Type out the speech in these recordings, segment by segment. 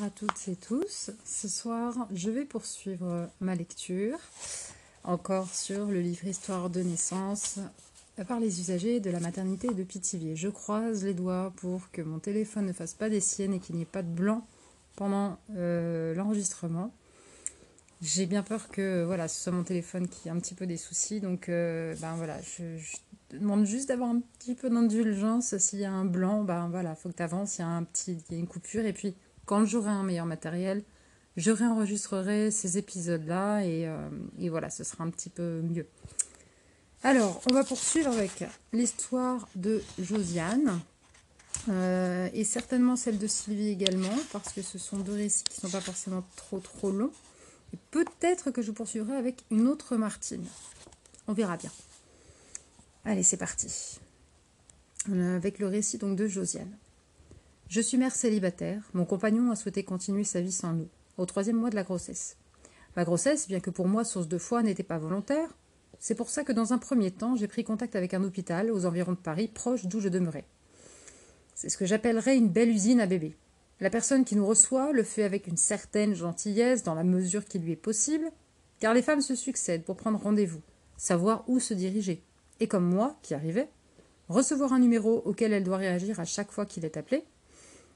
Bonsoir à toutes et tous. Ce soir, je vais poursuivre ma lecture, encore sur le livre Histoire de naissance par les usagers de la maternité de Pithiviers. Je croise les doigts pour que mon téléphone ne fasse pas des siennes et qu'il n'y ait pas de blanc pendant l'enregistrement. J'ai bien peur que ce soit mon téléphone qui ait un petit peu des soucis, donc je demande juste d'avoir un petit peu d'indulgence. S'il y a un blanc, faut que tu avances, il y a une coupure, et puis quand j'aurai un meilleur matériel, je réenregistrerai ces épisodes-là, et ce sera un petit peu mieux. Alors, on va poursuivre avec l'histoire de Josiane, et certainement celle de Sylvie également, parce que ce sont deux récits qui ne sont pas forcément trop longs. Et peut-être que je poursuivrai avec une autre Martine. On verra bien. Allez, c'est parti. Avec le récit donc de Josiane. Je suis mère célibataire. Mon compagnon a souhaité continuer sa vie sans nous, au 3e mois de la grossesse. Ma grossesse, bien que pour moi source de foi, n'était pas volontaire. C'est pour ça que dans un premier temps, j'ai pris contact avec un hôpital aux environs de Paris, proche d'où je demeurais. C'est ce que j'appellerais une belle usine à bébés. La personne qui nous reçoit le fait avec une certaine gentillesse dans la mesure qui lui est possible, car les femmes se succèdent pour prendre rendez-vous, savoir où se diriger, et comme moi, qui arrivais, recevoir un numéro auquel elle doit réagir à chaque fois qu'il est appelé,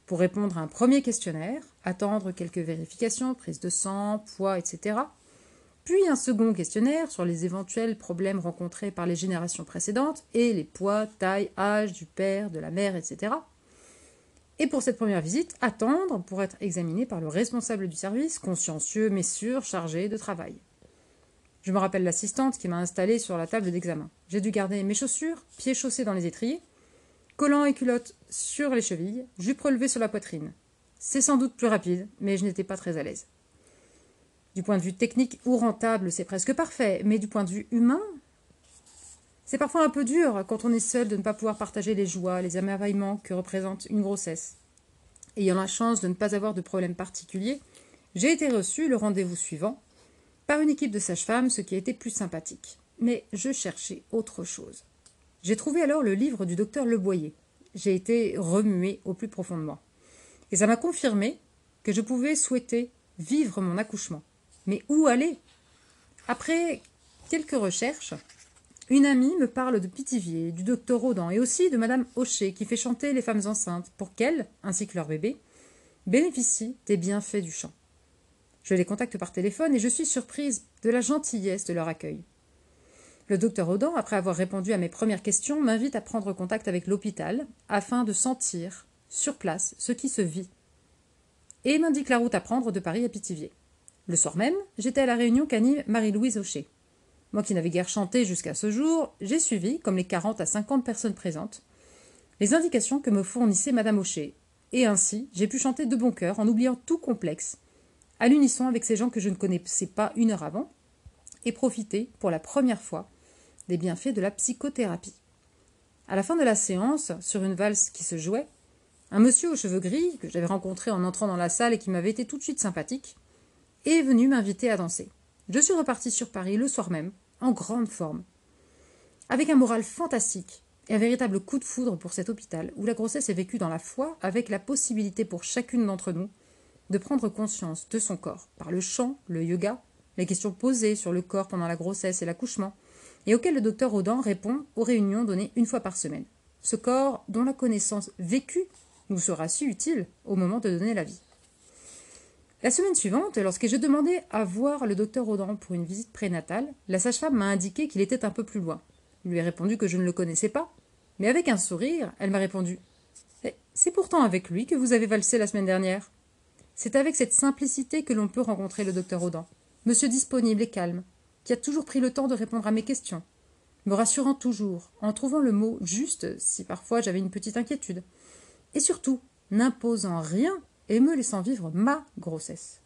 pour répondre à un premier questionnaire, attendre quelques vérifications, prise de sang, poids, etc., puis un second questionnaire sur les éventuels problèmes rencontrés par les générations précédentes et les poids, taille, âge du père, de la mère, etc., et pour cette première visite, attendre pour être examiné par le responsable du service, consciencieux mais surchargé de travail. Je me rappelle l'assistante qui m'a installée sur la table d'examen. J'ai dû garder mes chaussures, pieds chaussés dans les étriers, collants et culottes sur les chevilles, jupe relevée sur la poitrine. C'est sans doute plus rapide, mais je n'étais pas très à l'aise. Du point de vue technique ou rentable, c'est presque parfait, mais du point de vue humain, c'est parfois un peu dur quand on est seul de ne pas pouvoir partager les joies, les émerveillements que représente une grossesse. Ayant la chance de ne pas avoir de problème particulier, j'ai été reçue le rendez-vous suivant par une équipe de sages-femmes, ce qui a été plus sympathique. Mais je cherchais autre chose. J'ai trouvé alors le livre du docteur Le Boyer. J'ai été remuée au plus profond de moi. Et ça m'a confirmé que je pouvais souhaiter vivre mon accouchement. Mais où aller ? Après quelques recherches, une amie me parle de Pithiviers, du docteur Audin et aussi de Madame Hocher qui fait chanter les femmes enceintes pour qu'elles, ainsi que leur bébé, bénéficient des bienfaits du chant. Je les contacte par téléphone et je suis surprise de la gentillesse de leur accueil. Le docteur Audin, après avoir répondu à mes premières questions, m'invite à prendre contact avec l'hôpital afin de sentir, sur place, ce qui se vit. Et m'indique la route à prendre de Paris à Pithiviers. Le soir même, j'étais à la réunion qu'anime Marie-Louise Hocher. Moi qui n'avais guère chanté jusqu'à ce jour, j'ai suivi, comme les 40 à 50 personnes présentes, les indications que me fournissait Madame Hocher. Et ainsi, j'ai pu chanter de bon cœur en oubliant tout complexe, à l'unisson avec ces gens que je ne connaissais pas une heure avant, et profiter, pour la première fois, des bienfaits de la psychothérapie. À la fin de la séance, sur une valse qui se jouait, un monsieur aux cheveux gris, que j'avais rencontré en entrant dans la salle et qui m'avait été tout de suite sympathique, est venu m'inviter à danser. Je suis repartie sur Paris le soir même, en grande forme, avec un moral fantastique et un véritable coup de foudre pour cet hôpital où la grossesse est vécue dans la foi avec la possibilité pour chacune d'entre nous de prendre conscience de son corps par le chant, le yoga, les questions posées sur le corps pendant la grossesse et l'accouchement et auxquelles le docteur Audin répond aux réunions données une fois par semaine. Ce corps dont la connaissance vécue nous sera si utile au moment de donner la vie. La semaine suivante, lorsque j'ai demandé à voir le docteur Audin pour une visite prénatale, la sage-femme m'a indiqué qu'il était un peu plus loin. Je lui ai répondu que je ne le connaissais pas, mais avec un sourire, elle m'a répondu « C'est pourtant avec lui que vous avez valsé la semaine dernière. » C'est avec cette simplicité que l'on peut rencontrer le docteur Audin, monsieur disponible et calme, qui a toujours pris le temps de répondre à mes questions, me rassurant toujours, en trouvant le mot juste si parfois j'avais une petite inquiétude, et surtout n'imposant rien et me laissant vivre ma grossesse.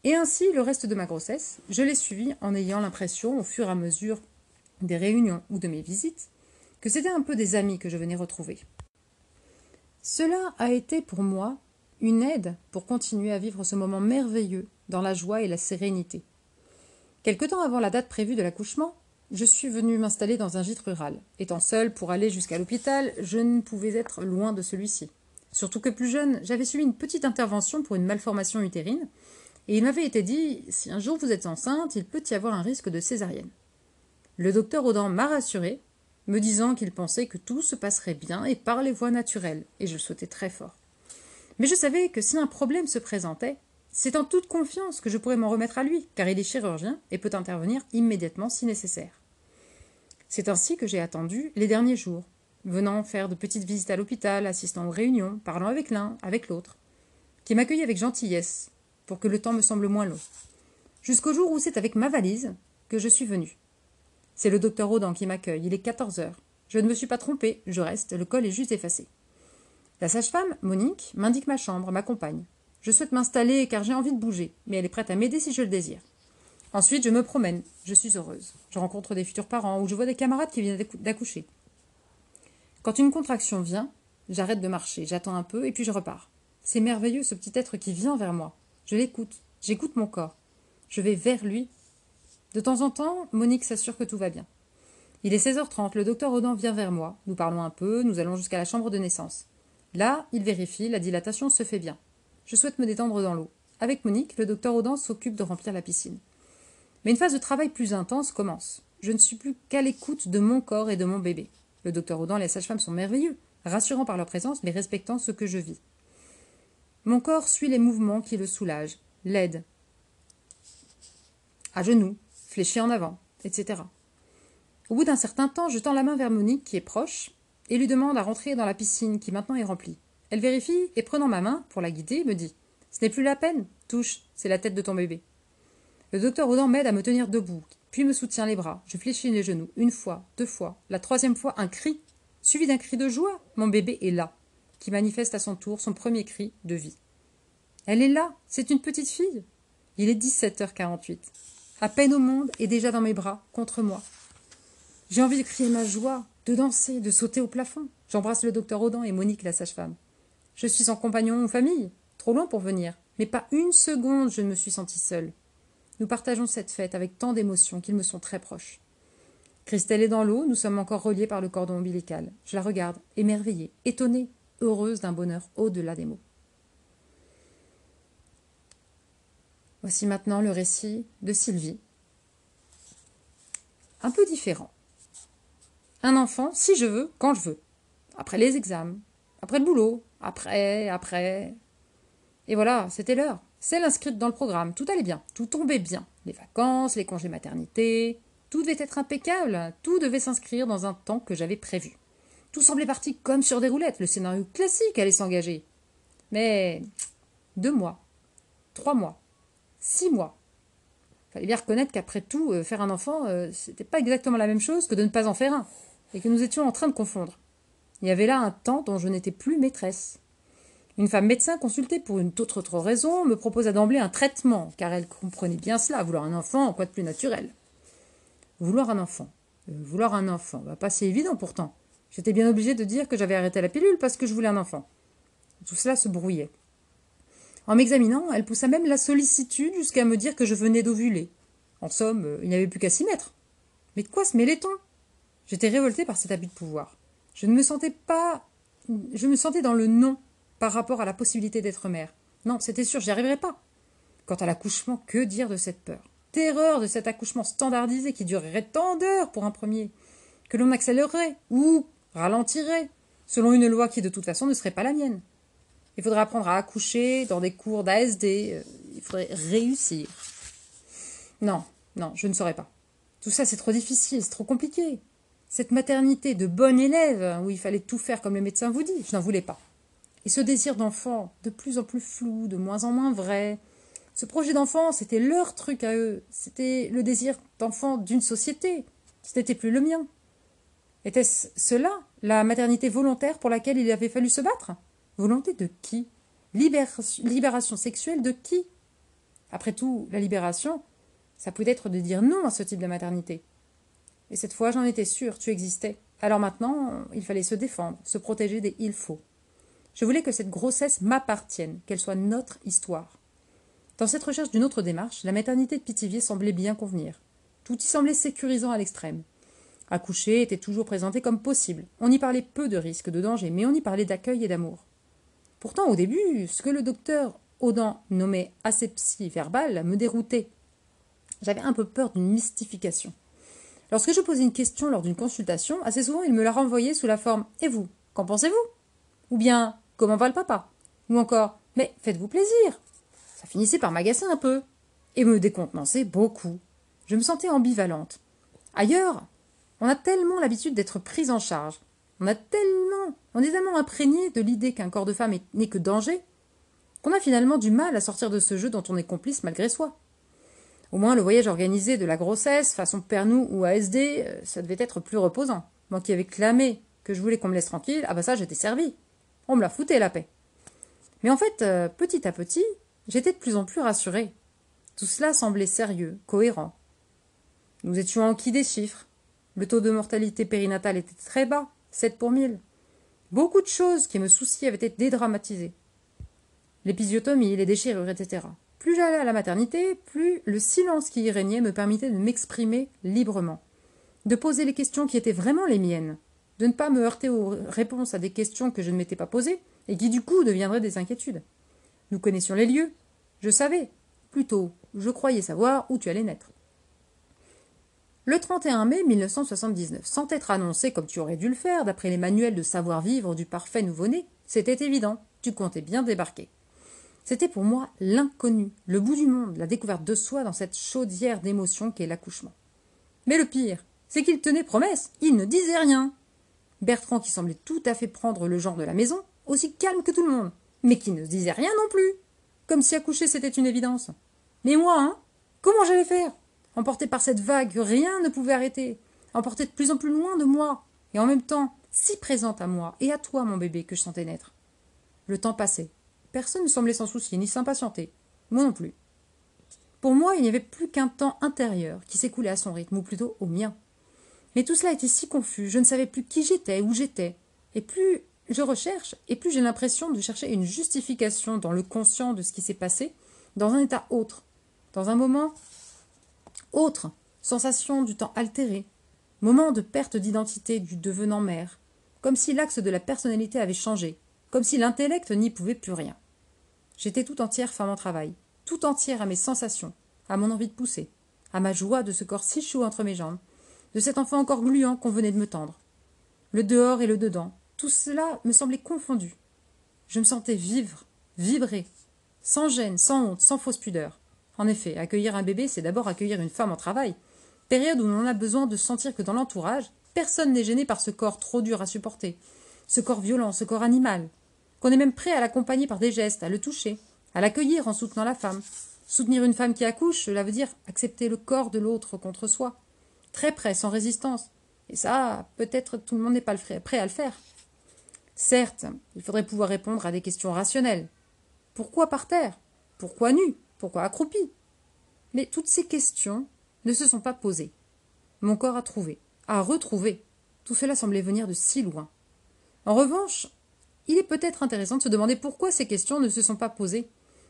Et ainsi, le reste de ma grossesse, je l'ai suivi en ayant l'impression, au fur et à mesure des réunions ou de mes visites, que c'était un peu des amis que je venais retrouver. Cela a été pour moi une aide pour continuer à vivre ce moment merveilleux dans la joie et la sérénité. Quelque temps avant la date prévue de l'accouchement, je suis venue m'installer dans un gîte rural. Étant seule pour aller jusqu'à l'hôpital, je ne pouvais être loin de celui-ci. Surtout que plus jeune, j'avais suivi une petite intervention pour une malformation utérine, et il m'avait été dit, si un jour vous êtes enceinte, il peut y avoir un risque de césarienne. Le docteur Audin m'a rassurée, me disant qu'il pensait que tout se passerait bien et par les voies naturelles, et je le souhaitais très fort. Mais je savais que si un problème se présentait, c'est en toute confiance que je pourrais m'en remettre à lui, car il est chirurgien et peut intervenir immédiatement si nécessaire. C'est ainsi que j'ai attendu les derniers jours, venant faire de petites visites à l'hôpital, assistant aux réunions, parlant avec l'un, avec l'autre, qui m'accueillait avec gentillesse, pour que le temps me semble moins long. Jusqu'au jour où c'est avec ma valise que je suis venue. C'est le docteur Audin qui m'accueille, il est 14 heures. Je ne me suis pas trompée, je reste, le col est juste effacé. La sage-femme, Monique, m'indique ma chambre, m'accompagne. Je souhaite m'installer car j'ai envie de bouger, mais elle est prête à m'aider si je le désire. Ensuite, je me promène, je suis heureuse. Je rencontre des futurs parents ou je vois des camarades qui viennent d'accoucher. Quand une contraction vient, j'arrête de marcher, j'attends un peu et puis je repars. C'est merveilleux ce petit être qui vient vers moi. Je l'écoute, j'écoute mon corps. Je vais vers lui. De temps en temps, Monique s'assure que tout va bien. Il est 16h30, le docteur Audin vient vers moi. Nous parlons un peu, nous allons jusqu'à la chambre de naissance. Là, il vérifie, la dilatation se fait bien. Je souhaite me détendre dans l'eau. Avec Monique, le docteur Audin s'occupe de remplir la piscine. Mais une phase de travail plus intense commence. Je ne suis plus qu'à l'écoute de mon corps et de mon bébé. Le docteur Audin et la sage-femme sont merveilleux, rassurants par leur présence, mais respectant ce que je vis. Mon corps suit les mouvements qui le soulagent, l'aident. À genoux, fléchis en avant, etc. Au bout d'un certain temps, je tends la main vers Monique, qui est proche, et lui demande à rentrer dans la piscine, qui maintenant est remplie. Elle vérifie, et prenant ma main, pour la guider, me dit « Ce n'est plus la peine, touche, c'est la tête de ton bébé. » Le docteur Audin m'aide à me tenir debout, puis me soutient les bras. Je fléchis les genoux, une fois, deux fois. La troisième fois, un cri, suivi d'un cri de joie. Mon bébé est là, qui manifeste à son tour son premier cri de vie. Elle est là, c'est une petite fille. Il est 17h48. À peine au monde et déjà dans mes bras, contre moi. J'ai envie de crier ma joie, de danser, de sauter au plafond. J'embrasse le docteur Audin et Monique, la sage-femme. Je suis sans compagnon ou famille, trop loin pour venir, mais pas une seconde je ne me suis sentie seule. Nous partageons cette fête avec tant d'émotions qu'ils me sont très proches. Christelle est dans l'eau, nous sommes encore reliés par le cordon ombilical. Je la regarde, émerveillée, étonnée, heureuse d'un bonheur au-delà des mots. Voici maintenant le récit de Sylvie. Un peu différent. Un enfant, si je veux, quand je veux. Après les examens, après le boulot, après... Et voilà, c'était l'heure. Celle inscrite dans le programme, tout allait bien, tout tombait bien. Les vacances, les congés maternité, tout devait être impeccable, tout devait s'inscrire dans un temps que j'avais prévu. Tout semblait parti comme sur des roulettes, le scénario classique allait s'engager. Mais 2 mois, 3 mois, 6 mois. Fallait bien reconnaître qu'après tout, faire un enfant, c'était pas exactement la même chose que de ne pas en faire un, et que nous étions en train de confondre. Il y avait là un temps dont je n'étais plus maîtresse. Une femme médecin consultée pour une toute autre raison me proposa d'emblée un traitement, car elle comprenait bien cela, vouloir un enfant, quoi de plus naturel. Vouloir un enfant, pas si évident pourtant. J'étais bien obligée de dire que j'avais arrêté la pilule parce que je voulais un enfant. Tout cela se brouillait. En m'examinant, elle poussa même la sollicitude jusqu'à me dire que je venais d'ovuler. En somme, il n'y avait plus qu'à s'y mettre. Mais de quoi se mêlait-on ? J'étais révoltée par cet abus de pouvoir. Je me sentais dans le non par rapport à la possibilité d'être mère. Non, c'était sûr, j'y arriverais pas. Quant à l'accouchement, que dire de cette peur ? Terreur de cet accouchement standardisé qui durerait tant d'heures pour un premier, que l'on accélérerait ou ralentirait, selon une loi qui de toute façon ne serait pas la mienne. Il faudrait apprendre à accoucher dans des cours d'ASD, il faudrait réussir. Non, je ne saurais pas. Tout ça, c'est trop difficile, c'est trop compliqué. Cette maternité de bonne élève, où il fallait tout faire comme le médecin vous dit, je n'en voulais pas. Et ce désir d'enfant, de plus en plus flou, de moins en moins vrai, ce projet d'enfant, c'était leur truc à eux. C'était le désir d'enfant d'une société. Ce n'était plus le mien. Était-ce cela, la maternité volontaire pour laquelle il avait fallu se battre ? Volonté de qui ? Libération sexuelle de qui ? Après tout, la libération, ça pouvait être de dire non à ce type de maternité. Et cette fois, j'en étais sûre, tu existais. Alors maintenant, il fallait se défendre, se protéger des « il faut ». Je voulais que cette grossesse m'appartienne, qu'elle soit notre histoire. Dans cette recherche d'une autre démarche, la maternité de Pithiviers semblait bien convenir. Tout y semblait sécurisant à l'extrême. Accoucher était toujours présenté comme possible. On y parlait peu de risques, de dangers, mais on y parlait d'accueil et d'amour. Pourtant, au début, ce que le docteur Audin nommait asepsie verbale me déroutait. J'avais un peu peur d'une mystification. Lorsque je posais une question lors d'une consultation, assez souvent il me la renvoyait sous la forme « Et vous, qu'en pensez-vous » ou bien « Comment va le papa ?» ou encore « Mais faites-vous plaisir ?» Ça finissait par m'agacer un peu et me décontenançait beaucoup. Je me sentais ambivalente. Ailleurs, on a tellement l'habitude d'être prise en charge. On est tellement imprégné de l'idée qu'un corps de femme n'est que danger, qu'on a finalement du mal à sortir de ce jeu dont on est complice malgré soi. Au moins, le voyage organisé de la grossesse, façon Pernou ou ASD, ça devait être plus reposant. Moi qui avais clamé que je voulais qu'on me laisse tranquille, ah bah ça, j'étais servie. On me la foutait, la paix. Mais en fait, petit à petit, j'étais de plus en plus rassurée. Tout cela semblait sérieux, cohérent. Nous étions enquis des chiffres. Le taux de mortalité périnatale était très bas, 7 pour 1000. Beaucoup de choses qui me souciaient avaient été dédramatisées. L'épisiotomie, les déchirures, etc. Plus j'allais à la maternité, plus le silence qui y régnait me permettait de m'exprimer librement, de poser les questions qui étaient vraiment les miennes, de ne pas me heurter aux réponses à des questions que je ne m'étais pas posées et qui du coup deviendraient des inquiétudes. Nous connaissions les lieux. Je savais, plutôt, je croyais savoir où tu allais naître. Le 31 mai 1979, sans être annoncé comme tu aurais dû le faire d'après les manuels de savoir-vivre du parfait nouveau-né, c'était évident, tu comptais bien débarquer. C'était pour moi l'inconnu, le bout du monde, la découverte de soi dans cette chaudière d'émotions qu'est l'accouchement. Mais le pire, c'est qu'il tenait promesse, il ne disait rien. Bertrand, qui semblait tout à fait prendre le genre de la maison, aussi calme que tout le monde, mais qui ne disait rien non plus, comme si accoucher c'était une évidence. Mais moi, comment j'allais faire ? Emporté par cette vague que rien ne pouvait arrêter, emporté de plus en plus loin de moi, et en même temps si présente à moi et à toi, mon bébé, que je sentais naître. Le temps passait. Personne ne semblait s'en soucier ni s'impatienter. Moi non plus. Pour moi, il n'y avait plus qu'un temps intérieur qui s'écoulait à son rythme, ou plutôt au mien. Mais tout cela était si confus, je ne savais plus qui j'étais, où j'étais. Et plus je recherche, et plus j'ai l'impression de chercher une justification dans le conscient de ce qui s'est passé, dans un état autre, dans un moment autre, sensation du temps altéré, moment de perte d'identité du devenant mère, comme si l'axe de la personnalité avait changé, comme si l'intellect n'y pouvait plus rien. J'étais tout entière femme en travail, tout entière à mes sensations, à mon envie de pousser, à ma joie de ce corps si chaud entre mes jambes, de cet enfant encore gluant qu'on venait de me tendre. Le dehors et le dedans, tout cela me semblait confondu. Je me sentais vivre, vibrer, sans gêne, sans honte, sans fausse pudeur. En effet, accueillir un bébé, c'est d'abord accueillir une femme en travail, période où l'on a besoin de sentir que dans l'entourage, personne n'est gêné par ce corps trop dur à supporter, ce corps violent, ce corps animal, qu'on est même prêt à l'accompagner par des gestes, à le toucher, à l'accueillir en soutenant la femme. Soutenir une femme qui accouche, cela veut dire accepter le corps de l'autre contre soi, très près, sans résistance. Et ça, peut-être tout le monde n'est pas prêt à le faire. Certes, il faudrait pouvoir répondre à des questions rationnelles. Pourquoi par terre ? Pourquoi nu ? Pourquoi accroupi ? Mais toutes ces questions ne se sont pas posées. Mon corps a trouvé, a retrouvé. Tout cela semblait venir de si loin. En revanche, il est peut-être intéressant de se demander pourquoi ces questions ne se sont pas posées.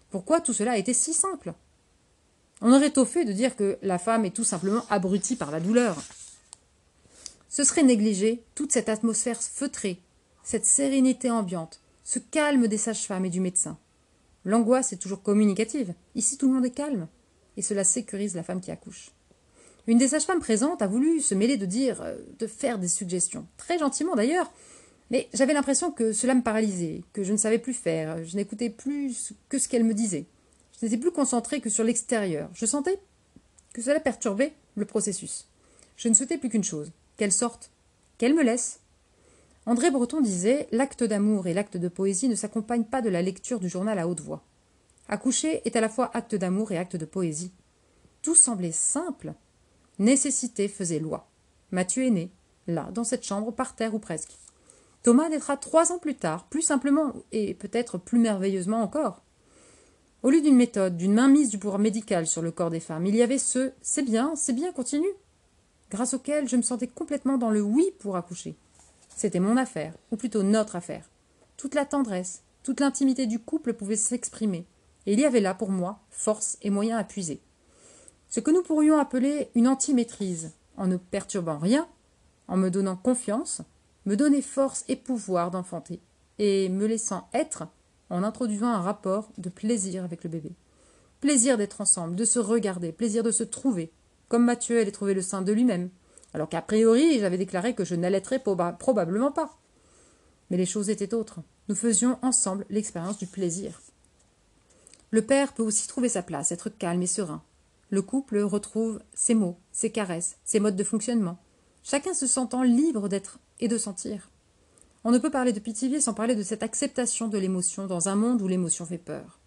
Pourquoi tout cela a été si simple ? On aurait tôt fait de dire que la femme est tout simplement abrutie par la douleur. Ce serait négliger toute cette atmosphère feutrée, cette sérénité ambiante, ce calme des sages-femmes et du médecin. L'angoisse est toujours communicative. Ici, tout le monde est calme. Et cela sécurise la femme qui accouche. Une des sages-femmes présentes a voulu se mêler de faire des suggestions. Très gentiment d'ailleurs. Mais j'avais l'impression que cela me paralysait, que je ne savais plus faire. Je n'écoutais plus que ce qu'elle me disait. Je n'étais plus concentrée que sur l'extérieur. Je sentais que cela perturbait le processus. Je ne souhaitais plus qu'une chose. Qu'elle sorte. Qu'elle me laisse. André Breton disait « L'acte d'amour et l'acte de poésie ne s'accompagnent pas de la lecture du journal à haute voix. Accoucher est à la fois acte d'amour et acte de poésie. » Tout semblait simple. Nécessité faisait loi. Mathieu est né, là, dans cette chambre, par terre ou presque. Thomas naîtra 3 ans plus tard, plus simplement et peut-être plus merveilleusement encore. Au lieu d'une méthode, d'une mainmise du pouvoir médical sur le corps des femmes, il y avait ce « c'est bien, continue », grâce auquel je me sentais complètement dans le « oui » pour accoucher. C'était mon affaire, ou plutôt notre affaire. Toute la tendresse, toute l'intimité du couple pouvait s'exprimer, et il y avait là, pour moi, force et moyens à puiser. Ce que nous pourrions appeler une anti-maîtrise, en ne perturbant rien, en me donnant confiance, me donner force et pouvoir d'enfanter, et me laissant être, en introduisant un rapport de plaisir avec le bébé. Plaisir d'être ensemble, de se regarder, plaisir de se trouver, comme Mathieu allait trouver le sein de lui-même, alors qu'a priori j'avais déclaré que je n'allaiterais probablement pas. Mais les choses étaient autres. Nous faisions ensemble l'expérience du plaisir. Le père peut aussi trouver sa place, être calme et serein. Le couple retrouve ses mots, ses caresses, ses modes de fonctionnement. Chacun se sentant libre d'être et de sentir. On ne peut parler de Pithiviers sans parler de cette acceptation de l'émotion dans un monde où l'émotion fait peur.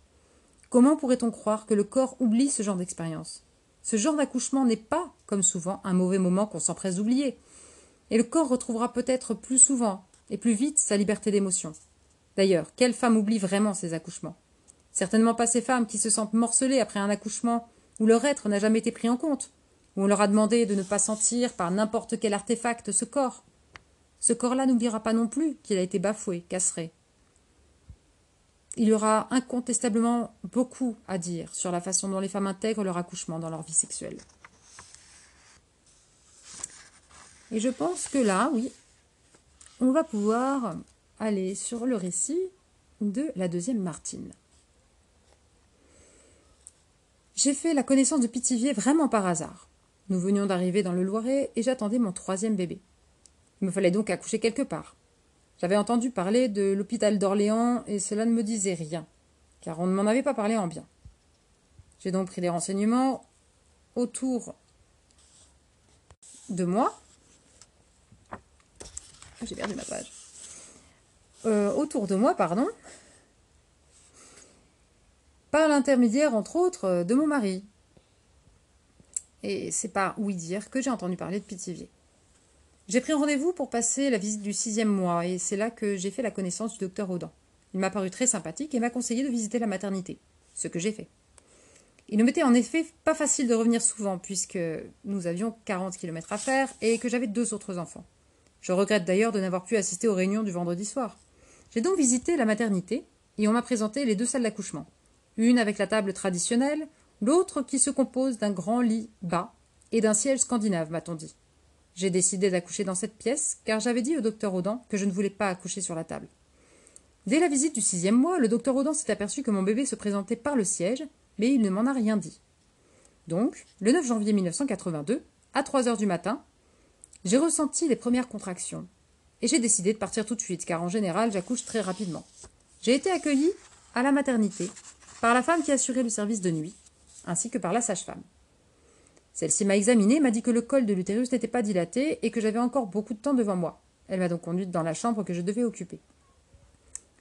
Comment pourrait-on croire que le corps oublie ce genre d'expérience? Ce genre d'accouchement n'est pas, comme souvent, un mauvais moment qu'on s'empresse d'oublier. Et le corps retrouvera peut-être plus souvent et plus vite sa liberté d'émotion. D'ailleurs, quelle femme oublie vraiment ses accouchements? Certainement pas ces femmes qui se sentent morcelées après un accouchement où leur être n'a jamais été pris en compte, où on leur a demandé de ne pas sentir par n'importe quel artefact ce corps. Ce corps-là n'oubliera pas non plus qu'il a été bafoué, castré. Il y aura incontestablement beaucoup à dire sur la façon dont les femmes intègrent leur accouchement dans leur vie sexuelle. Et je pense que là, oui, on va pouvoir aller sur le récit de la deuxième Martine. J'ai fait la connaissance de Pithiviers vraiment par hasard. Nous venions d'arriver dans le Loiret et j'attendais mon 3e bébé. Il me fallait donc accoucher quelque part. J'avais entendu parler de l'hôpital d'Orléans et cela ne me disait rien, car on ne m'en avait pas parlé en bien. J'ai donc pris des renseignements autour de moi. J'ai perdu ma page. Autour de moi, pardon, par l'intermédiaire, entre autres, de mon mari. Et c'est par ouï dire que j'ai entendu parler de Pithiviers. J'ai pris rendez-vous pour passer la visite du 6e mois, et c'est là que j'ai fait la connaissance du docteur Audin. Il m'a paru très sympathique et m'a conseillé de visiter la maternité, ce que j'ai fait. Il ne m'était en effet pas facile de revenir souvent, puisque nous avions 40 km à faire et que j'avais 2 autres enfants. Je regrette d'ailleurs de n'avoir pu assister aux réunions du vendredi soir. J'ai donc visité la maternité, et on m'a présenté les 2 salles d'accouchement. Une avec la table traditionnelle, l'autre qui se compose d'un grand lit bas et d'un siège scandinave, m'a-t-on dit. J'ai décidé d'accoucher dans cette pièce, car j'avais dit au docteur Audin que je ne voulais pas accoucher sur la table. Dès la visite du 6e mois, le docteur Audin s'est aperçu que mon bébé se présentait par le siège, mais il ne m'en a rien dit. Donc, le 9 janvier 1982, à 3 heures du matin, j'ai ressenti les premières contractions. Et j'ai décidé de partir tout de suite, car en général, j'accouche très rapidement. J'ai été accueillie à la maternité par la femme qui assurait le service de nuit, ainsi que par la sage-femme. Celle-ci m'a examinée et m'a dit que le col de l'utérus n'était pas dilaté et que j'avais encore beaucoup de temps devant moi. Elle m'a donc conduite dans la chambre que je devais occuper.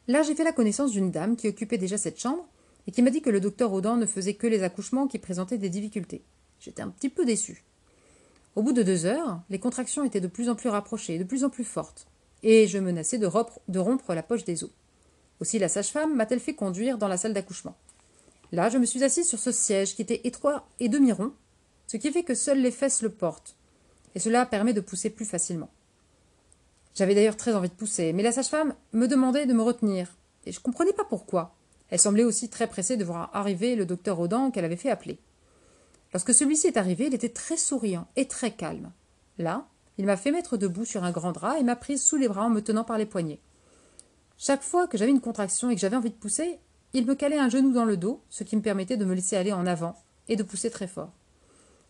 Là, j'ai fait la connaissance d'une dame qui occupait déjà cette chambre et qui m'a dit que le docteur Audin ne faisait que les accouchements qui présentaient des difficultés. J'étais un petit peu déçue. Au bout de 2 heures, les contractions étaient de plus en plus rapprochées, de plus en plus fortes, et je menaçais de rompre la poche des os. Aussi la sage-femme m'a-t-elle fait conduire dans la salle d'accouchement. Là, je me suis assise sur ce siège qui était étroit et demi-rond, ce qui fait que seules les fesses le portent, et cela permet de pousser plus facilement. J'avais d'ailleurs très envie de pousser, mais la sage-femme me demandait de me retenir, et je ne comprenais pas pourquoi. Elle semblait aussi très pressée de voir arriver le docteur Audin qu'elle avait fait appeler. Lorsque celui-ci est arrivé, il était très souriant et très calme. Là, il m'a fait mettre debout sur un grand drap et m'a prise sous les bras en me tenant par les poignets. Chaque fois que j'avais une contraction et que j'avais envie de pousser, il me calait un genou dans le dos, ce qui me permettait de me laisser aller en avant et de pousser très fort.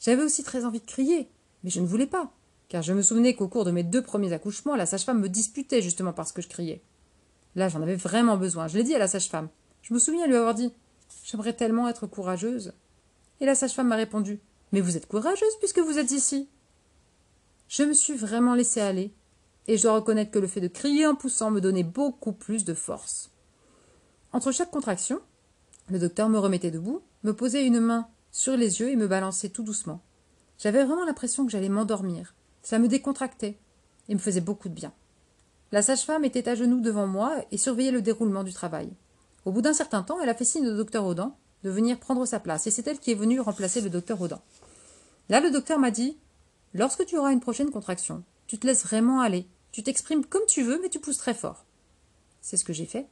J'avais aussi très envie de crier, mais je ne voulais pas, car je me souvenais qu'au cours de mes 2 premiers accouchements, la sage-femme me disputait justement parce que je criais. Là, j'en avais vraiment besoin. Je l'ai dit à la sage-femme. Je me souviens lui avoir dit « J'aimerais tellement être courageuse. » Et la sage-femme m'a répondu « Mais vous êtes courageuse puisque vous êtes ici. » Je me suis vraiment laissée aller, et je dois reconnaître que le fait de crier en poussant me donnait beaucoup plus de force. Entre chaque contraction, le docteur me remettait debout, me posait une main sur les yeux et me balançait tout doucement. J'avais vraiment l'impression que j'allais m'endormir. Ça me décontractait et me faisait beaucoup de bien. La sage-femme était à genoux devant moi et surveillait le déroulement du travail. Au bout d'un certain temps, elle a fait signe au docteur Audin de venir prendre sa place, et c'est elle qui est venue remplacer le docteur Audin. Là, le docteur m'a dit « Lorsque tu auras une prochaine contraction, tu te laisses vraiment aller. Tu t'exprimes comme tu veux, mais tu pousses très fort. » C'est ce que j'ai fait,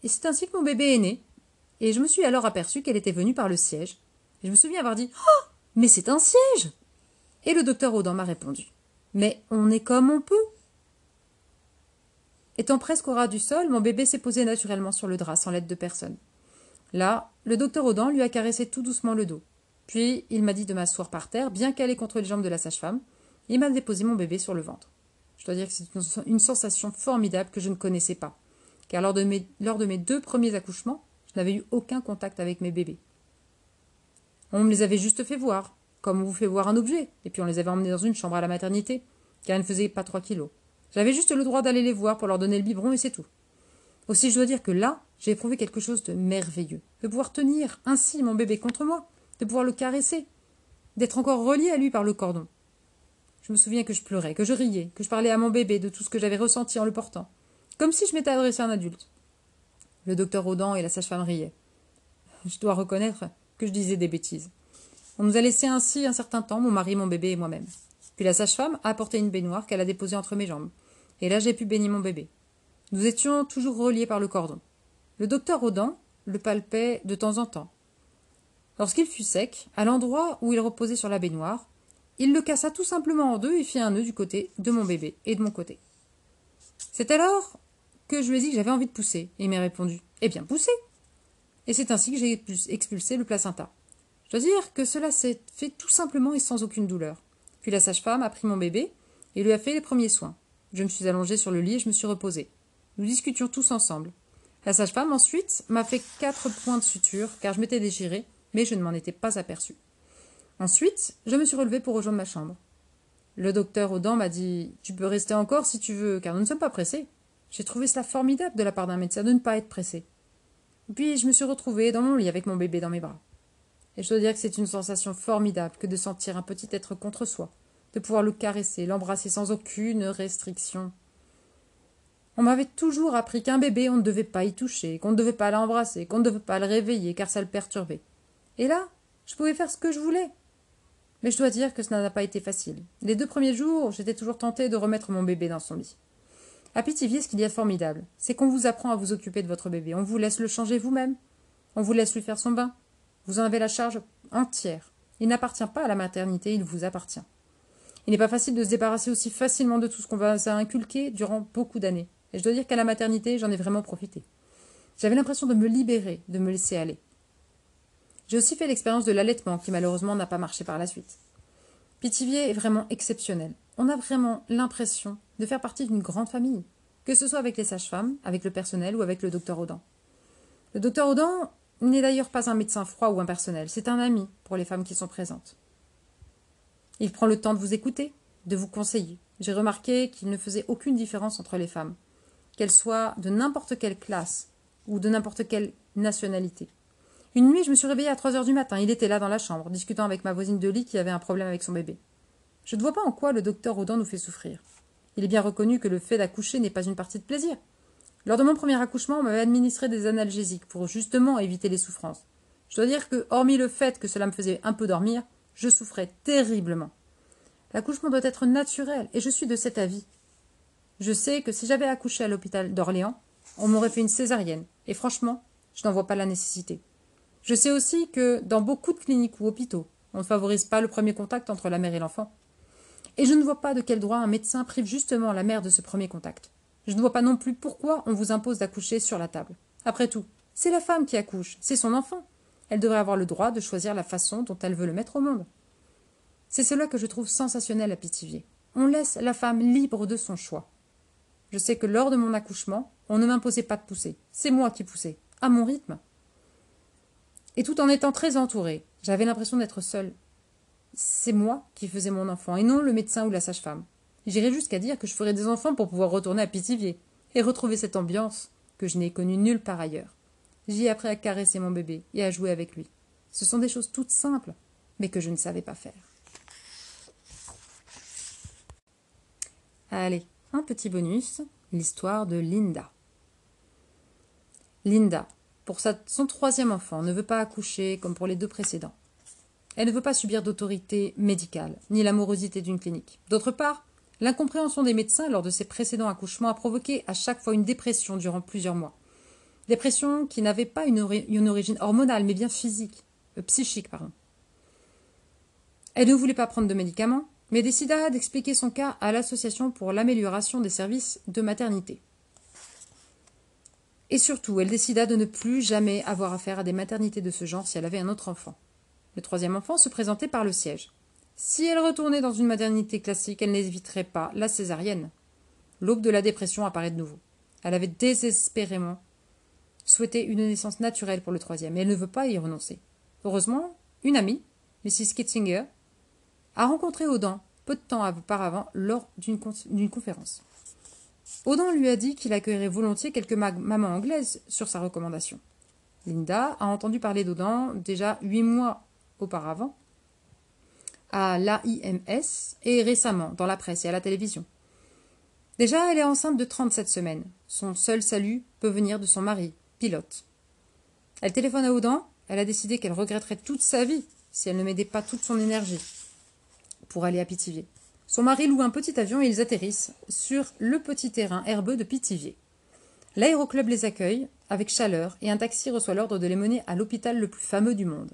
et c'est ainsi que mon bébé est né. Et je me suis alors aperçue qu'elle était venue par le siège. Et je me souviens avoir dit « Oh, mais c'est un siège !» Et le docteur Audin m'a répondu « Mais on est comme on peut. » Étant presque au ras du sol, mon bébé s'est posé naturellement sur le drap sans l'aide de personne. Là, le docteur Audin lui a caressé tout doucement le dos. Puis, il m'a dit de m'asseoir par terre, bien calé contre les jambes de la sage-femme, et il m'a déposé mon bébé sur le ventre. Je dois dire que c'est une sensation formidable que je ne connaissais pas, car lors de mes 2 premiers accouchements, je n'avais eu aucun contact avec mes bébés. On me les avait juste fait voir, comme on vous fait voir un objet, et puis on les avait emmenés dans une chambre à la maternité, car ils ne faisaient pas 3 kilos. J'avais juste le droit d'aller les voir pour leur donner le biberon et c'est tout. Aussi, je dois dire que là, j'ai éprouvé quelque chose de merveilleux, de pouvoir tenir ainsi mon bébé contre moi, de pouvoir le caresser, d'être encore relié à lui par le cordon. Je me souviens que je pleurais, que je riais, que je parlais à mon bébé de tout ce que j'avais ressenti en le portant, comme si je m'étais adressé à un adulte. Le docteur Audin et la sage-femme riaient. Je dois reconnaître que je disais des bêtises. On nous a laissé ainsi un certain temps, mon mari, mon bébé et moi-même. Puis la sage-femme a apporté une baignoire qu'elle a déposée entre mes jambes. Et là, j'ai pu baigner mon bébé. Nous étions toujours reliés par le cordon. Le docteur Audin le palpait de temps en temps. Lorsqu'il fut sec, à l'endroit où il reposait sur la baignoire, il le cassa tout simplement en deux et fit un nœud du côté de mon bébé et de mon côté. C'est alors que je lui ai dit que j'avais envie de pousser, et il m'a répondu « Eh bien, poussez !» Et c'est ainsi que j'ai expulsé le placenta. Je dois dire que cela s'est fait tout simplement et sans aucune douleur. Puis la sage-femme a pris mon bébé et lui a fait les premiers soins. Je me suis allongée sur le lit et je me suis reposée. Nous discutions tous ensemble. La sage-femme ensuite m'a fait 4 points de suture car je m'étais déchirée, mais je ne m'en étais pas aperçue. Ensuite, je me suis relevée pour rejoindre ma chambre. Le docteur Audin m'a dit « Tu peux rester encore si tu veux, car nous ne sommes pas pressés. » J'ai trouvé cela formidable de la part d'un médecin de ne pas être pressé. Puis je me suis retrouvée dans mon lit avec mon bébé dans mes bras. Et je dois dire que c'est une sensation formidable que de sentir un petit être contre soi, de pouvoir le caresser, l'embrasser sans aucune restriction. On m'avait toujours appris qu'un bébé, on ne devait pas y toucher, qu'on ne devait pas l'embrasser, qu'on ne devait pas le réveiller car ça le perturbait. Et là, je pouvais faire ce que je voulais. Mais je dois dire que cela n'a pas été facile. Les 2 premiers jours, j'étais toujours tentée de remettre mon bébé dans son lit. À Pithiviers, ce qu'il y a de formidable, c'est qu'on vous apprend à vous occuper de votre bébé. On vous laisse le changer vous-même. On vous laisse lui faire son bain. Vous en avez la charge entière. Il n'appartient pas à la maternité, il vous appartient. Il n'est pas facile de se débarrasser aussi facilement de tout ce qu'on va inculquer durant beaucoup d'années. Et je dois dire qu'à la maternité, j'en ai vraiment profité. J'avais l'impression de me libérer, de me laisser aller. J'ai aussi fait l'expérience de l'allaitement, qui malheureusement n'a pas marché par la suite. Pithiviers est vraiment exceptionnel. On a vraiment l'impression de faire partie d'une grande famille, que ce soit avec les sages-femmes, avec le personnel ou avec le docteur Audin. Le docteur Audin n'est d'ailleurs pas un médecin froid ou impersonnel, c'est un ami pour les femmes qui sont présentes. Il prend le temps de vous écouter, de vous conseiller. J'ai remarqué qu'il ne faisait aucune différence entre les femmes, qu'elles soient de n'importe quelle classe ou de n'importe quelle nationalité. Une nuit, je me suis réveillée à 3 heures du matin. Il était là dans la chambre, discutant avec ma voisine de lit qui avait un problème avec son bébé. Je ne vois pas en quoi le docteur Audin nous fait souffrir. Il est bien reconnu que le fait d'accoucher n'est pas une partie de plaisir. Lors de mon premier accouchement, on m'avait administré des analgésiques pour justement éviter les souffrances. Je dois dire que, hormis le fait que cela me faisait un peu dormir, je souffrais terriblement. L'accouchement doit être naturel et je suis de cet avis. Je sais que si j'avais accouché à l'hôpital d'Orléans, on m'aurait fait une césarienne et franchement, je n'en vois pas la nécessité. Je sais aussi que dans beaucoup de cliniques ou hôpitaux, on ne favorise pas le premier contact entre la mère et l'enfant. Et je ne vois pas de quel droit un médecin prive justement la mère de ce premier contact. Je ne vois pas non plus pourquoi on vous impose d'accoucher sur la table. Après tout, c'est la femme qui accouche, c'est son enfant. Elle devrait avoir le droit de choisir la façon dont elle veut le mettre au monde. C'est cela que je trouve sensationnel à Pithiviers. On laisse la femme libre de son choix. Je sais que lors de mon accouchement, on ne m'imposait pas de pousser. C'est moi qui poussais, à mon rythme. Et tout en étant très entourée, j'avais l'impression d'être seule. C'est moi qui faisais mon enfant, et non le médecin ou la sage-femme. J'irais jusqu'à dire que je ferais des enfants pour pouvoir retourner à Pithiviers et retrouver cette ambiance que je n'ai connue nulle part ailleurs. J'y ai appris à caresser mon bébé et à jouer avec lui. Ce sont des choses toutes simples, mais que je ne savais pas faire. Allez, un petit bonus, l'histoire de Linda. Linda, pour son 3e enfant, ne veut pas accoucher comme pour les 2 précédents. Elle ne veut pas subir d'autorité médicale, ni l'amorosité d'une clinique. D'autre part, l'incompréhension des médecins lors de ses précédents accouchements a provoqué à chaque fois une dépression durant plusieurs mois. Dépression qui n'avait pas une origine hormonale, mais bien psychique. Elle ne voulait pas prendre de médicaments, mais décida d'expliquer son cas à l'Association pour l'amélioration des services de maternité. Et surtout, elle décida de ne plus jamais avoir affaire à des maternités de ce genre si elle avait un autre enfant. Le troisième enfant se présentait par le siège. Si elle retournait dans une maternité classique, elle n'éviterait pas la césarienne. L'aube de la dépression apparaît de nouveau. Elle avait désespérément souhaité une naissance naturelle pour le troisième, et elle ne veut pas y renoncer. Heureusement, une amie, Mrs. Kitzinger, a rencontré Auden peu de temps auparavant lors d'une conférence. Auden lui a dit qu'il accueillerait volontiers quelques mamans anglaises sur sa recommandation. Linda a entendu parler d'Auden déjà 8 mois auparavant à l'AIMS et récemment dans la presse et à la télévision. Déjà, elle est enceinte de 37 semaines. Son seul salut peut venir de son mari, pilote. Elle téléphone à Auden, elle a décidé qu'elle regretterait toute sa vie si elle ne mettait pas toute son énergie pour aller à Pithiviers. Son mari loue un petit avion et ils atterrissent sur le petit terrain herbeux de Pithiviers. L'aéroclub les accueille avec chaleur et un taxi reçoit l'ordre de les mener à l'hôpital le plus fameux du monde.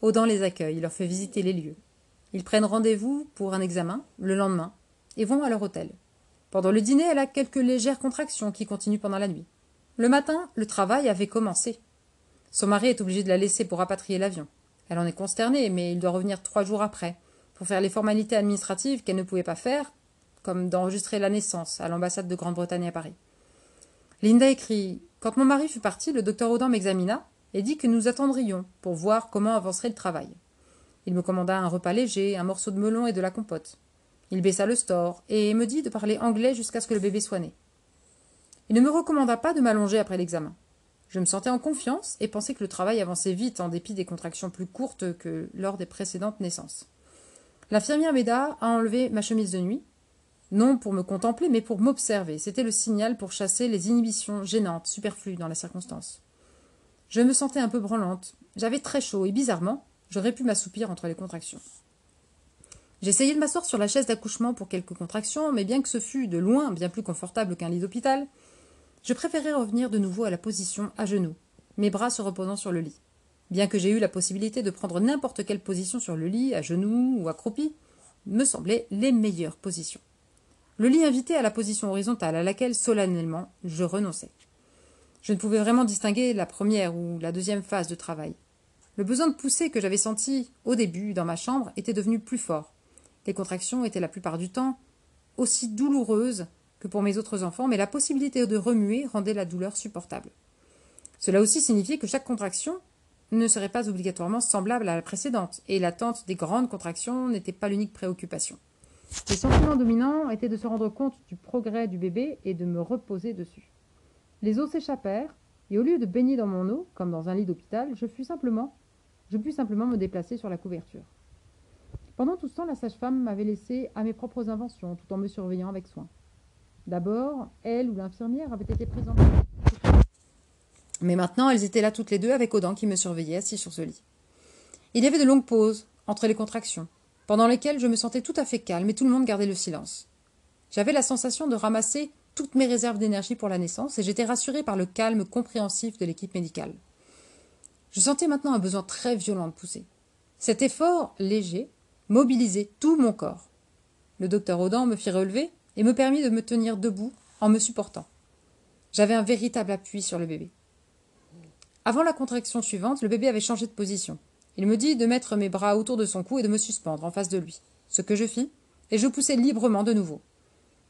Auden les accueille, leur fait visiter les lieux. Ils prennent rendez-vous pour un examen le lendemain et vont à leur hôtel. Pendant le dîner, elle a quelques légères contractions qui continuent pendant la nuit. Le matin, le travail avait commencé. Son mari est obligé de la laisser pour rapatrier l'avion. Elle en est consternée, mais il doit revenir 3 jours après, pour faire les formalités administratives qu'elle ne pouvait pas faire, comme d'enregistrer la naissance à l'ambassade de Grande-Bretagne à Paris. Linda écrit « Quand mon mari fut parti, le docteur Auden m'examina et dit que nous attendrions pour voir comment avancerait le travail. Il me commanda un repas léger, un morceau de melon et de la compote. Il baissa le store et me dit de parler anglais jusqu'à ce que le bébé soit né. Il ne me recommanda pas de m'allonger après l'examen. Je me sentais en confiance et pensais que le travail avançait vite en dépit des contractions plus courtes que lors des précédentes naissances. L'infirmière m'aida à enlever ma chemise de nuit, non pour me contempler mais pour m'observer. C'était le signal pour chasser les inhibitions gênantes, superflues dans la circonstance. Je me sentais un peu branlante. J'avais très chaud et bizarrement, j'aurais pu m'assoupir entre les contractions. J'essayai de m'asseoir sur la chaise d'accouchement pour quelques contractions, mais bien que ce fût de loin bien plus confortable qu'un lit d'hôpital, je préférais revenir de nouveau à la position à genoux, mes bras se reposant sur le lit. Bien que j'ai eu la possibilité de prendre n'importe quelle position sur le lit, à genoux ou accroupi, me semblaient les meilleures positions. Le lit invitait à la position horizontale à laquelle, solennellement, je renonçais. Je ne pouvais vraiment distinguer la première ou la deuxième phase de travail. Le besoin de pousser que j'avais senti au début dans ma chambre était devenu plus fort. Les contractions étaient la plupart du temps aussi douloureuses que pour mes autres enfants, mais la possibilité de remuer rendait la douleur supportable. Cela aussi signifiait que chaque contraction ne serait pas obligatoirement semblable à la précédente, et l'attente des grandes contractions n'était pas l'unique préoccupation. Le sentiment dominant était de se rendre compte du progrès du bébé et de me reposer dessus. Les os s'échappèrent, et au lieu de baigner dans mon eau, comme dans un lit d'hôpital, je pus simplement me déplacer sur la couverture. Pendant tout ce temps, la sage-femme m'avait laissé à mes propres inventions, tout en me surveillant avec soin. D'abord, elle ou l'infirmière avait été présente. Mais maintenant, elles étaient là toutes les deux avec Auden qui me surveillait assis sur ce lit. Il y avait de longues pauses entre les contractions, pendant lesquelles je me sentais tout à fait calme et tout le monde gardait le silence. J'avais la sensation de ramasser toutes mes réserves d'énergie pour la naissance et j'étais rassurée par le calme compréhensif de l'équipe médicale. Je sentais maintenant un besoin très violent de pousser. Cet effort léger mobilisait tout mon corps. Le docteur Auden me fit relever et me permit de me tenir debout en me supportant. J'avais un véritable appui sur le bébé. Avant la contraction suivante, le bébé avait changé de position. Il me dit de mettre mes bras autour de son cou et de me suspendre en face de lui, ce que je fis, et je poussai librement de nouveau.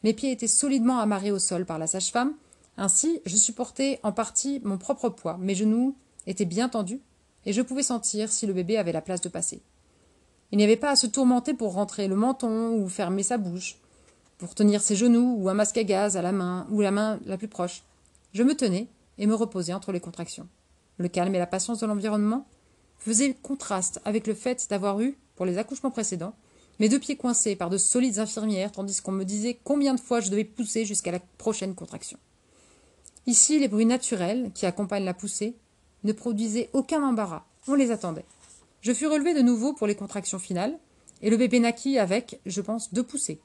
Mes pieds étaient solidement amarrés au sol par la sage-femme, ainsi je supportais en partie mon propre poids, mes genoux étaient bien tendus, et je pouvais sentir si le bébé avait la place de passer. Il n'y avait pas à se tourmenter pour rentrer le menton ou fermer sa bouche, pour tenir ses genoux ou un masque à gaz à la main ou la main la plus proche. Je me tenais et me reposais entre les contractions. Le calme et la patience de l'environnement faisaient contraste avec le fait d'avoir eu, pour les accouchements précédents, mes 2 pieds coincés par de solides infirmières tandis qu'on me disait combien de fois je devais pousser jusqu'à la prochaine contraction. Ici, les bruits naturels qui accompagnent la poussée ne produisaient aucun embarras, on les attendait. Je fus relevée de nouveau pour les contractions finales, et le bébé naquit avec, je pense, 2 poussées.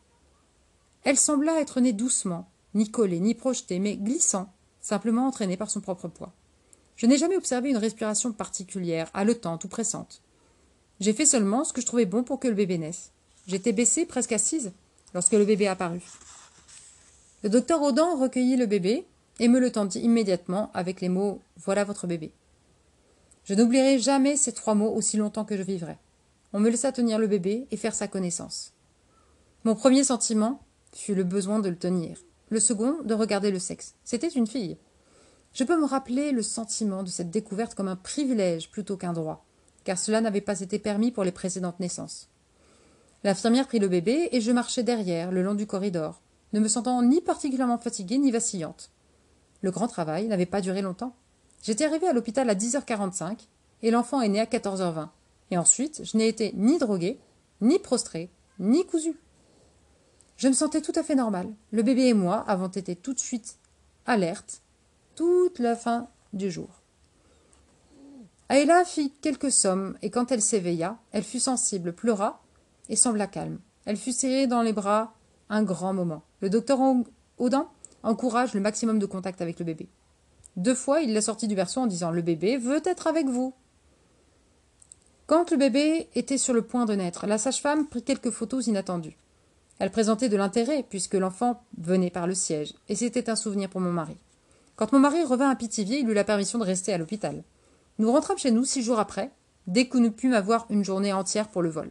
Elle sembla être née doucement, ni collée, ni projetée, mais glissant, simplement entraînée par son propre poids. Je n'ai jamais observé une respiration particulière, haletante ou pressante. J'ai fait seulement ce que je trouvais bon pour que le bébé naisse. J'étais baissée, presque assise, lorsque le bébé apparut. Le docteur Auden recueillit le bébé, et me le tendit immédiatement avec les mots « Voilà votre bébé ». Je n'oublierai jamais ces 3 mots aussi longtemps que je vivrai. On me laissa tenir le bébé et faire sa connaissance. Mon premier sentiment fut le besoin de le tenir. Le second, de regarder le sexe. C'était une fille. Je peux me rappeler le sentiment de cette découverte comme un privilège plutôt qu'un droit, car cela n'avait pas été permis pour les précédentes naissances. L'infirmière prit le bébé et je marchai derrière, le long du corridor, ne me sentant ni particulièrement fatiguée ni vacillante. Le grand travail n'avait pas duré longtemps. J'étais arrivée à l'hôpital à 10h45 et l'enfant est né à 14h20. Et ensuite, je n'ai été ni droguée, ni prostrée, ni cousue. Je me sentais tout à fait normale. Le bébé et moi avons été tout de suite alertes toute la fin du jour. Ayla fit quelques sommes et quand elle s'éveilla, elle fut sensible, pleura et sembla calme. Elle fut serrée dans les bras un grand moment. Le docteur Audin encourage le maximum de contact avec le bébé. 2 fois, il l'a sorti du berceau en disant « Le bébé veut être avec vous ». Quand le bébé était sur le point de naître, la sage-femme prit quelques photos inattendues. Elle présentait de l'intérêt puisque l'enfant venait par le siège et c'était un souvenir pour mon mari. Quand mon mari revint à Pithiviers, il eut la permission de rester à l'hôpital. Nous rentrâmes chez nous 6 jours après, dès que nous pûmes avoir une journée entière pour le vol.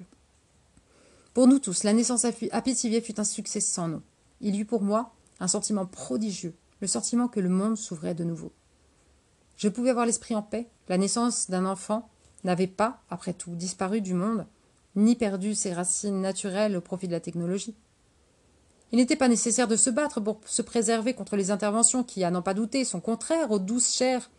Pour nous tous, la naissance à Pithiviers fut un succès sans nom. Il y eut pour moi un sentiment prodigieux, le sentiment que le monde s'ouvrait de nouveau. Je pouvais avoir l'esprit en paix. La naissance d'un enfant n'avait pas, après tout, disparu du monde, ni perdu ses racines naturelles au profit de la technologie. Il n'était pas nécessaire de se battre pour se préserver contre les interventions qui, à n'en pas douter, sont contraires aux douces chairs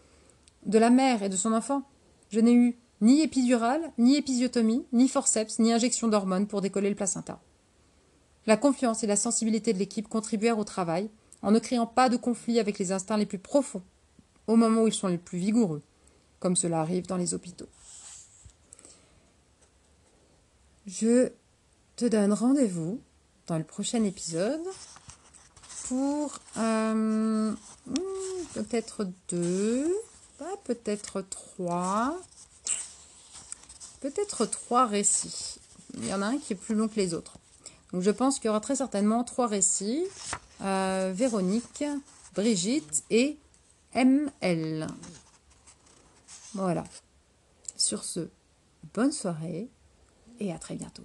de la mère et de son enfant. Je n'ai eu ni épidurale, ni épisiotomie, ni forceps, ni injection d'hormones pour décoller le placenta. La confiance et la sensibilité de l'équipe contribuèrent au travail en ne créant pas de conflit avec les instincts les plus profonds, au moment où ils sont les plus vigoureux, comme cela arrive dans les hôpitaux. Je te donne rendez-vous dans le prochain épisode pour peut-être 2, peut-être 3, peut-être 3 récits. Il y en a un qui est plus long que les autres. Donc je pense qu'il y aura très certainement 3 récits. Véronique, Brigitte et ML. Voilà. Sur ce, bonne soirée et à très bientôt.